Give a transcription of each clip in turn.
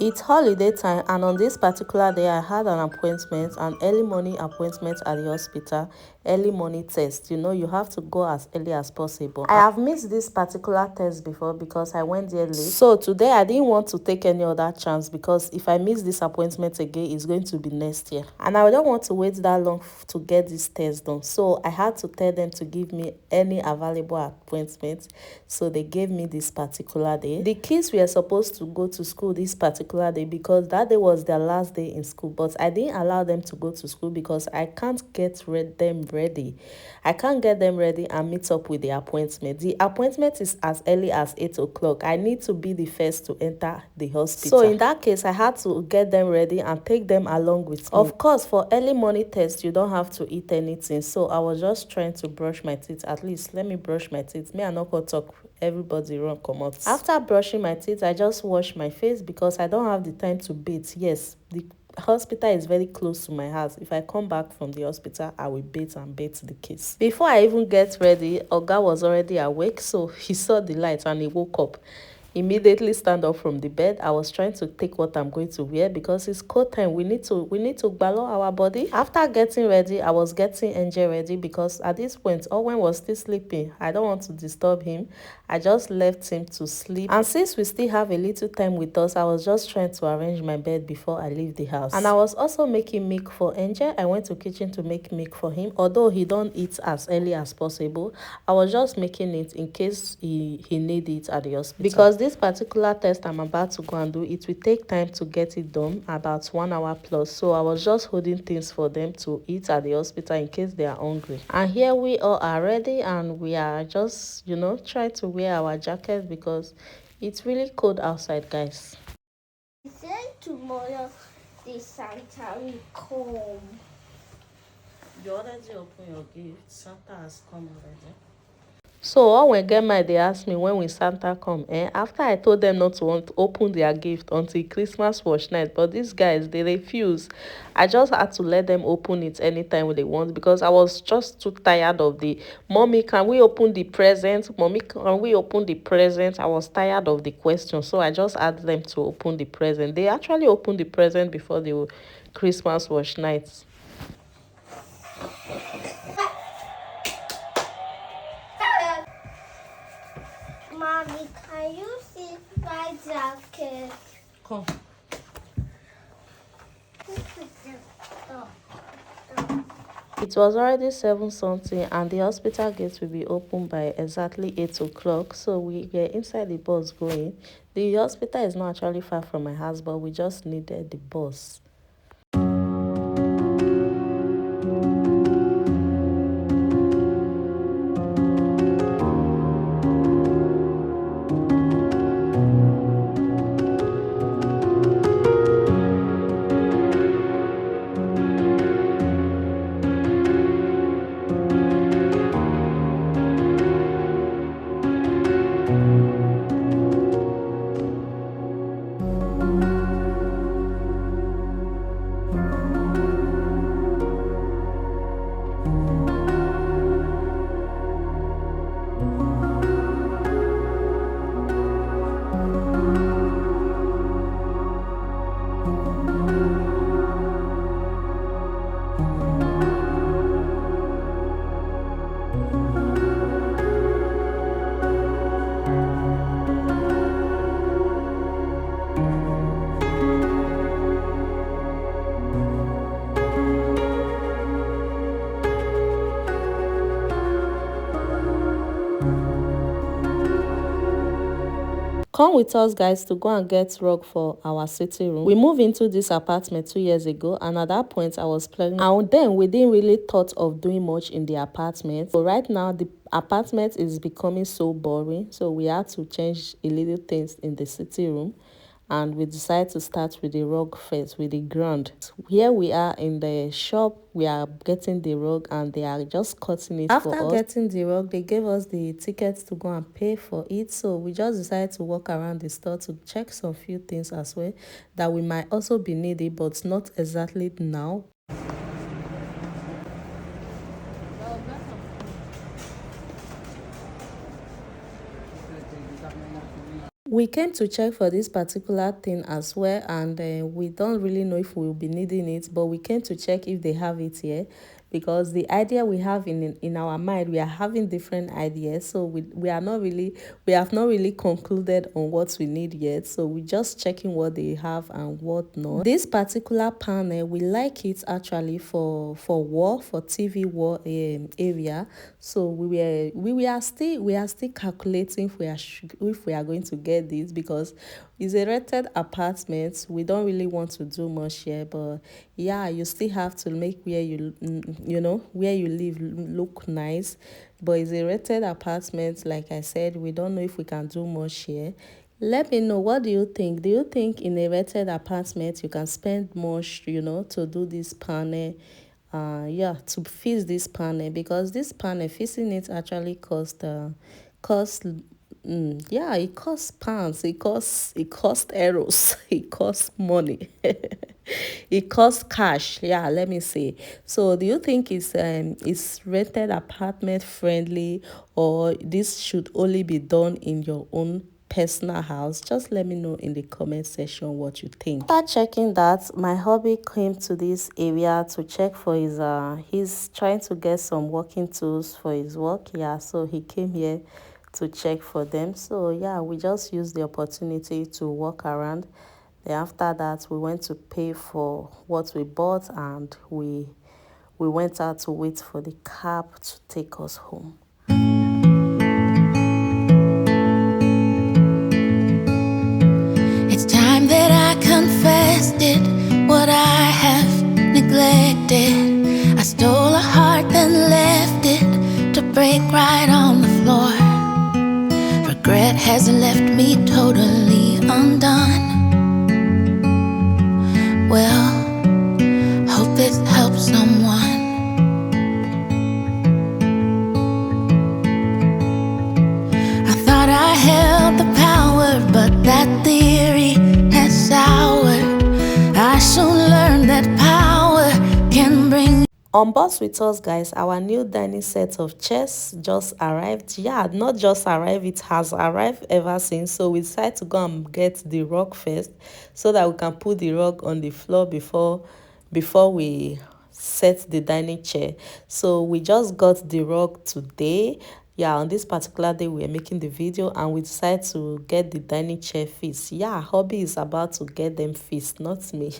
It's holiday time, and on this particular day I had an appointment, an early morning appointment at the hospital. Early morning test, you have to go as early as possible. I have missed this particular test before because I went there late, so today I didn't want to take any other chance, because if I miss this appointment again, it's going to be next year, and I don't want to wait that long to get this test done. So I had to tell them to give me any available appointment, so they gave me this particular day. The kids were supposed to go to school this particular day because that day was their last day in school, but I didn't allow them to go to school because I can't get them ready. I can't get them ready and meet up with the appointment. The appointment is as early as 8 o'clock. I need to be the first to enter the hospital. So in that case, I had to get them ready and take them along with me. Of course, for early morning test, you don't have to eat anything. So I was just trying to brush my teeth. At least let me brush my teeth. Me, I not go talk. Everybody run come out. After brushing my teeth, I just wash my face because I don't have the time to bathe. Yes, the hospital is very close to my house. If I come back from the hospital, I will bathe and bathe the kids. Before I even get ready, Oga was already awake, so he saw the light and he woke up. Immediately stand up from the bed. I was trying to take what I'm going to wear because it's cold time. We need to balance our body. After getting ready, I was getting Angel ready because at this point Owen was still sleeping. I don't want to disturb him. I just left him to sleep, and since we still have a little time with us, I was just trying to arrange my bed before I leave the house. And I was also making milk for Angel. I went to kitchen to make milk for him, although he don't eat as early as possible. I was just making it in case he need it at the hospital, because this particular test I'm about to go and do, it will take time to get it done, about 1 hour plus. So I was just holding things for them to eat at the hospital in case they are hungry. And here we all are ready, and we are just trying to wear our jacket because it's really cold outside, guys. Then tomorrow the Santa will come. You already open your gift. Santa has come already. So when get my, they asked me when will Santa come. After I told them not to want to open their gift until Christmas was night, but these guys, they refuse. I just had to let them open it anytime they want because I was just too tired of the mommy, can we open the present? Mommy, can we open the present? I was tired of the question, so I just asked them to open the present. They actually opened the present before the Christmas was night. Mommy, can you see my jacket? Come. It was already 7 something, and the hospital gate will be open by exactly 8 o'clock. So we were inside the bus going. The hospital is not actually far from my house, but we just needed the bus. Come with us, guys, to go and get rug for our sitting room. We moved into this apartment 2 years ago, and at that point I was pregnant, and then we didn't really thought of doing much in the apartment. So right now the apartment is becoming so boring, so we had to change a little things in the sitting room, and we decided to start with the rug first, with the ground. Here we are in the shop. We are getting the rug, and they are just cutting it for us. After getting the rug, they gave us the tickets to go and pay for it. So we just decided to walk around the store to check some few things as well that we might also be needing, but not exactly now. We we came to check for this particular thing as well, and we don't really know if we'll be needing it, but we came to check if they have it here, because the idea we have in our mind, we are having different ideas, so we have not really concluded on what we need yet, so we're just checking what they have and what not. This particular panel, we like it actually for TV wall area. So we are still calculating if we are going to get this, because it's a rented apartment. We don't really want to do much here, but yeah, you still have to make where where you live look nice. But it's a rented apartment. Like I said, we don't know if we can do much here. Let me know, what do you think? Do you think in a rented apartment you can spend much, to do this panel? Yeah, to fix this panel, because this panel, fixing it actually cost yeah, it costs pounds, it costs euros, it costs money. It costs cash, yeah, let me say. So do you think it's rented apartment friendly, or this should only be done in your own personal house? Just let me know in the comment section what you think. After checking that, my hubby came to this area to check for his he's trying to get some working tools for his work. Yeah, so he came here to check for them. So yeah, we just used the opportunity to walk around. Then after that, we went to pay for what we bought, and we went out to wait for the cab to take us home. It's time that I confessed it, what I have neglected. I stole a heart, then left it to break right on the floor. Regret has left me totally undone. Well, hope this helps someone. I thought I held the power, but that theory has soured. I soon learned that power can bring. On board with us, guys, our new dining set of chairs just arrived. Yeah, not just arrived, it has arrived ever since. So we decided to go and get the rug first, so that we can put the rug on the floor before we set the dining chair. So we just got the rug today. Yeah, on this particular day we are making the video, and we decided to get the dining chair fixed. Yeah, hubby is about to get them fixed, not me.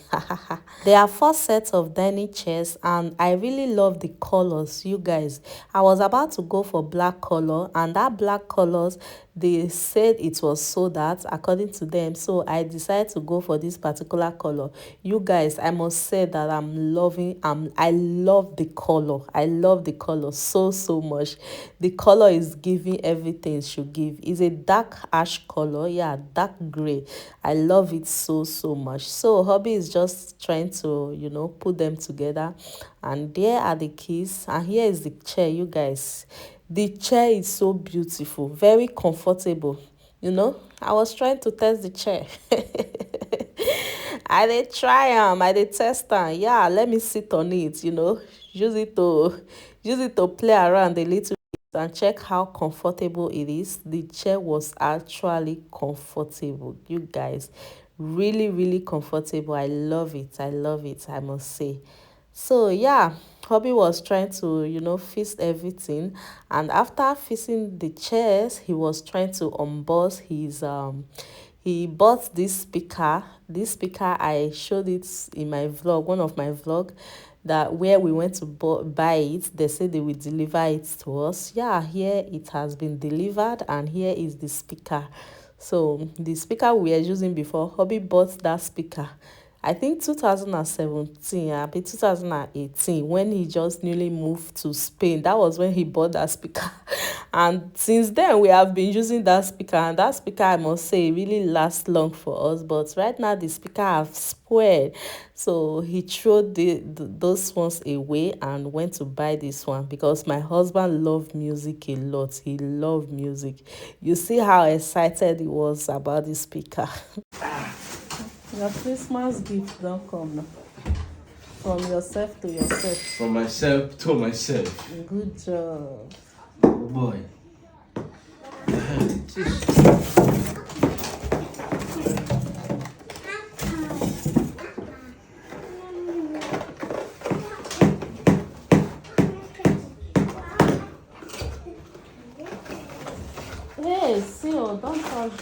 There are 4 sets of dining chairs, and I really love the colors, you guys. I was about to go for black color, and that black colors, they said it was sold out according to them, so I decided to go for this particular color. You guys, I must say that I love the color. I love the color so much. The color is giving everything it should give. It's a dark ash color, yeah, dark gray. I love it so much. So hubby is just trying to put them together, and there are the keys, and here is the chair, you guys. The chair is so beautiful, very comfortable. I was trying to test the chair. I did try I did test am. Yeah, let me sit on it, use it to play around a little bit and check how comfortable it is. The chair was actually comfortable, you guys. Really comfortable. I love it, I must say. So yeah, hubby was trying to fix everything, and after fixing the chairs, he was trying to unbox his he bought this speaker. I showed it in my vlog, one of my vlog, that where we went to buy it. They said they will deliver it to us. Yeah, here it has been delivered, and here is the speaker. So the speaker we were using before, hubby bought that speaker, I think 2017, 2018, when he just newly moved to Spain. That was when he bought that speaker. And since then, we have been using that speaker. And that speaker, I must say, really lasts long for us. But right now, the speaker have spoiled. So he threw those ones away and went to buy this one, because my husband loved music a lot. He loved music. You see how excited he was about the speaker. Your Christmas gift don't come now. From yourself to yourself. From myself to myself. Good job. Oh boy.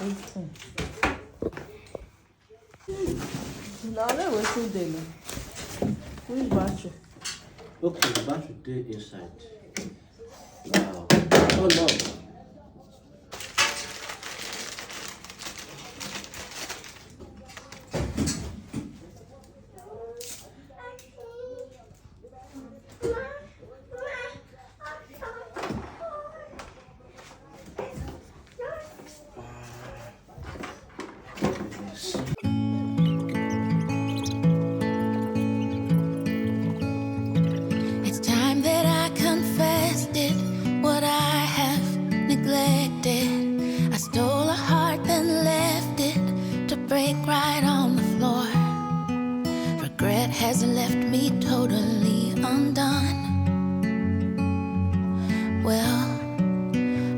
18. Now let me see them. Which battery? Okay, the battery dey inside. Wow. Oh no. It's time that I confessed it, what I have neglected. I stole a heart then left it to break right on the floor. Regret has left me totally undone. Well,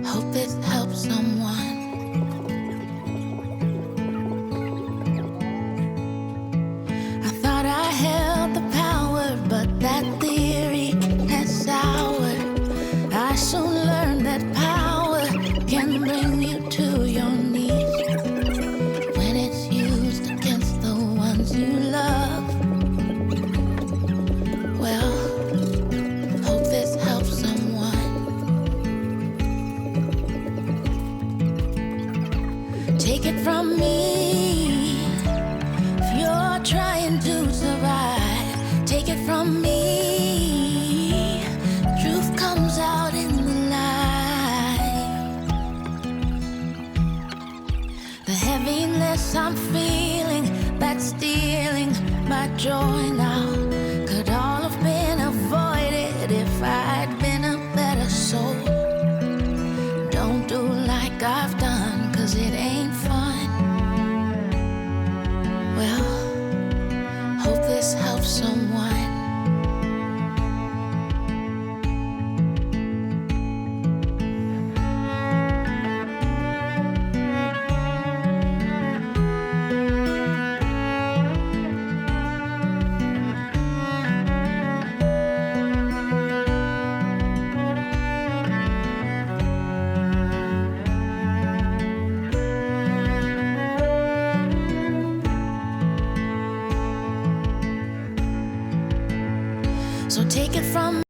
hope this helps someone. I thought I held the power, but that theory has soured. I soon learned that power can bring you to your knees when it's used against the ones you love. Well, hope this helps someone. Take it from me, if you're trying to survive, take it from me. Truth comes out in the light. The heaviness I'm feeling, that's stealing my joy now, could all have been avoided if I'd been a better soul. Don't do like I've done, 'cause it ain't fun. Well, hope this helps someone. So take it from